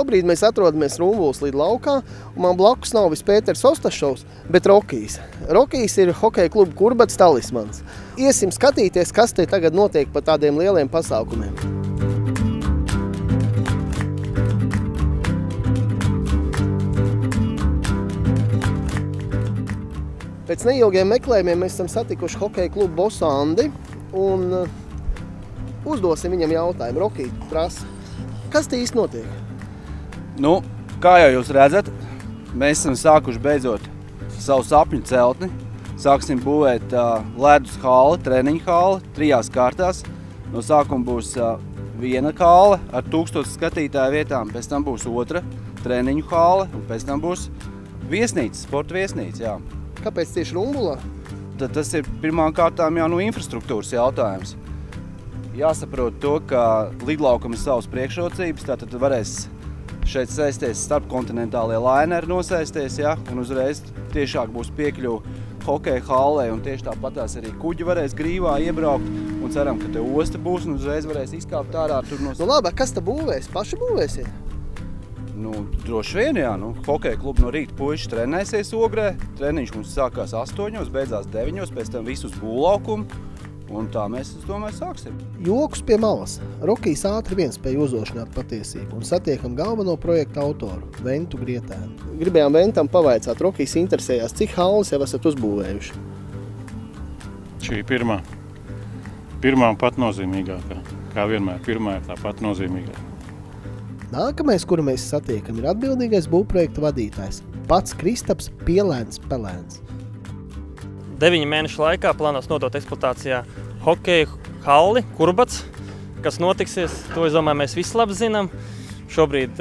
Šobrīd mēs atrodamies Rumbulas lidlaukā, un man blakus nav vis Pēters Ostašovs, bet Rokijs. Rokijs ir hokeja kluba Kurbats talismans. Iesim skatīties, kas te tagad notiek pa tādiem lieliem pasākumiem. Pēc neilgiem meklējumiem mēs esam satikuši hokeja klubu bosu Andi un uzdosim viņam jautājumu. Rokij, prasa, kas te īsti notiek? Nu, kā jau jūs redzat, mēs esam sākuši beidzot savu sapņu celtni. Sāksim būvēt ledus hali, treniņu hali, 3 kārtās. No sākuma būs viena hale ar 1000 skatītāju vietām, pēc tam būs otra treniņu hale un pēc tam būs viesnīca, sporta viesnīca, jā. Kāpēc tieši Rumbulā? Tad tas ir pirmām kārtām jau infrastruktūras jautājums. Jāsaprot to, ka lidlaukam ir savas priekšrocības, tātad varēs šeit sēsties starpkontinentālie laineri nosēsties, ja, un uzreiz tiešāk būs piekļuva hokeja hallē, un tieši tāpatās arī kuģi varēs grīvā iebraukt, un ceram, ka te osta būs, un uzreiz varēs izkāpt ārā tur no... Nu labi, kas te būvēs? Paši būvēsiet? Nu, droši vien, jā. Nu, hokeja kluba no rīta puiši trenēsies Ogrē. Treniņš mums sākās 8, beidzās 9, pēc tam visus būvlaukumu. Un tā mēs, es domāju, sāksim. Jokus pie malas. Rokijs ātri vien spēja uzošināt patiesību un satiekam galveno projekta autoru, Ventu Grietēnu. Gribējām Ventam pavaicāt, Rokijs interesējās, cik halles jau esat uzbūvējuši? Šī pirmā. Pirmā un pat nozīmīgākā. Kā vienmēr, pirmā ir tā pat nozīmīgākā. Nākamais, kuru mēs satiekam, ir atbildīgais būvprojekta vadītājs, pats Kristaps Pielēns Pelēns. 9 mēnešu laikā plānos nodot eksploatācijā hokeja halli, Kurbats, kas notiksies. To, es domāju, mēs visi labi zinām. Šobrīd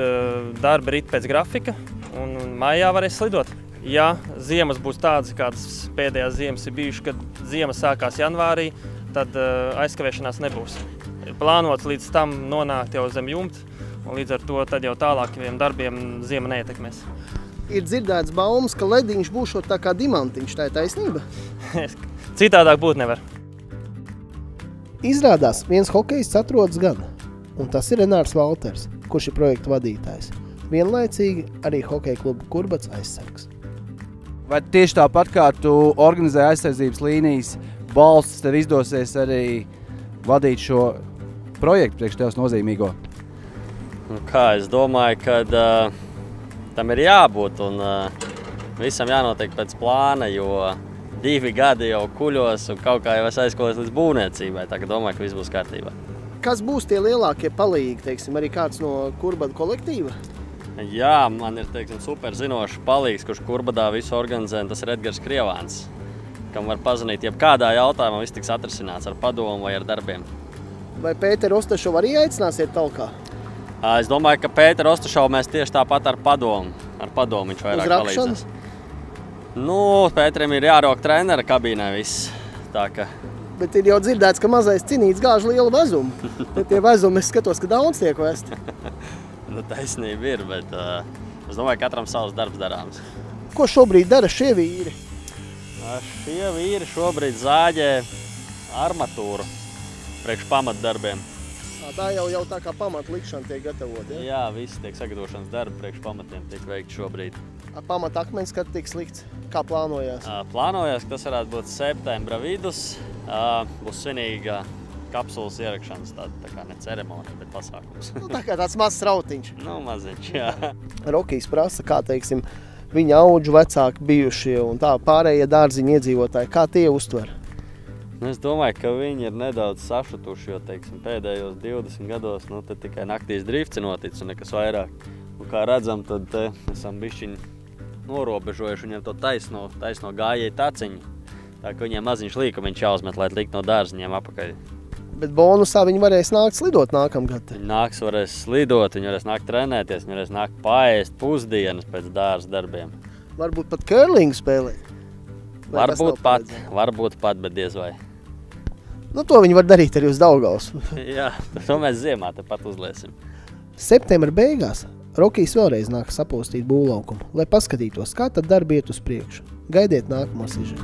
darbi rit pēc grafika un maijā varēs slidot. Ja ziemas būs tādas, kādas pēdējās ziemas ir bijušas, kad ziema sākās janvārī, tad aizkavēšanās nebūs. Ir plānots līdz tam nonākt jau zem jumta, un līdz ar to tad jau tālākiem darbiem ziema neietekmēs. Ir dzirdēts baumas, ka lediņš būšot tā kā dimantiņš, tā ir taisnība? Citādāk būt nevar. Izrādās, viens hokejists atrodas gan, un tas ir Renārs Valters, kurš ir projekta vadītājs. Vienlaicīgi arī hokeja kluba Kurbats aizsargs. Vai tieši tāpat kā tu organizē aizsardzības līnijas balsts, tev izdosies arī vadīt šo projektu priekš tevs nozīmīgo? Nu kā, es domāju, ka tam ir jābūt un visam jānotiek pēc plāna, jo 2 gadi jau kuļos un kaut kā jau es aizkolies līdz būvniecībai, tā ka domāju, ka viss būs kārtībā. Kas būs tie lielākie palīgi, teiksim, arī kāds no Kurbada kolektīva? Jā, man ir, teiksim, super zinošs palīgs, kurš Kurbadā visu organizē, un tas ir Edgars Krievāns, kam var pazvanīt jebkādā jautājumā, viss tiks atrisināts ar padomu vai ar darbiem. Vai Pēteru Ostašovu arī aicināsiet talkā? Es domāju, ka Pēteru Ostašovu mēs tieši tāpat ar padomu viņš vairāk palīdzēs. Nu, Pēterim ir jārok trenera kabīnē viss, tā ka... Bet ir jau dzirdēts, ka mazais cinīts gāž lielu vezumu. Bet tie vezumi, es skatos, ka daudz tiek vesti. Nu, taisnība ir, bet es domāju, katram savs darbs darāms. Ko šobrīd dara šie vīri? Šie vīri šobrīd zāģē armatūru priekš pamatdarbiem. Tā jau tā kā pamata likšana tiek gatavot, ja? Jā, visi tiek sagatavošanas darbi priekš pamatiem tiek veikti šobrīd. Pamata akmens, kad tiks likts? Kā plānojās? Plānojās, ka tas varētu būt septembra vidus. Būs svinīga kapsulas ierakšanas, tā kā ne ceremonija, bet pasākums. Nu, tā kā tāds mazs rautiņš. Nu, maziņš, jā. Rokijs prasa, kā, teiksim, viņa audžu vecāki bijušie un tā pārējie dārziņu iedzīvotāji, kā tie uztver? Es domāju, ka viņi ir nedaudz sašutuši, jo, teiksim, pēdējos 20 gados, nu, tad tikai naktīs drifts ir noticis un nekas vairāk. Un kā redzam, tad te esam bišķiņi norobežojuši viņiem to taisno gājēju taciņu. Tā ka viņiem maziņš līkumiņš jāuzmet, lai likt no dārziņiem apakaļ. Bet bonusā viņi varēs nākt slidot nākamgad? Viņi varēs slidot, viņi varēs nākt trenēties, viņi varēs nākt paēst pusdienas pēc dārza darbiem. Varbūt pat curlingu spēlēt? Varbūt pat, bet diez vai. Nu, to viņi var darīt arī uz Daugavas. Jā, to mēs ziemā tepat uzliesim. Septembra beigās Rokijs vēlreiz nāk sapostīt būvlaukumu, lai paskatītos, kā tad darbi iet uz priekšu. Gaidiet nākamo sižetu.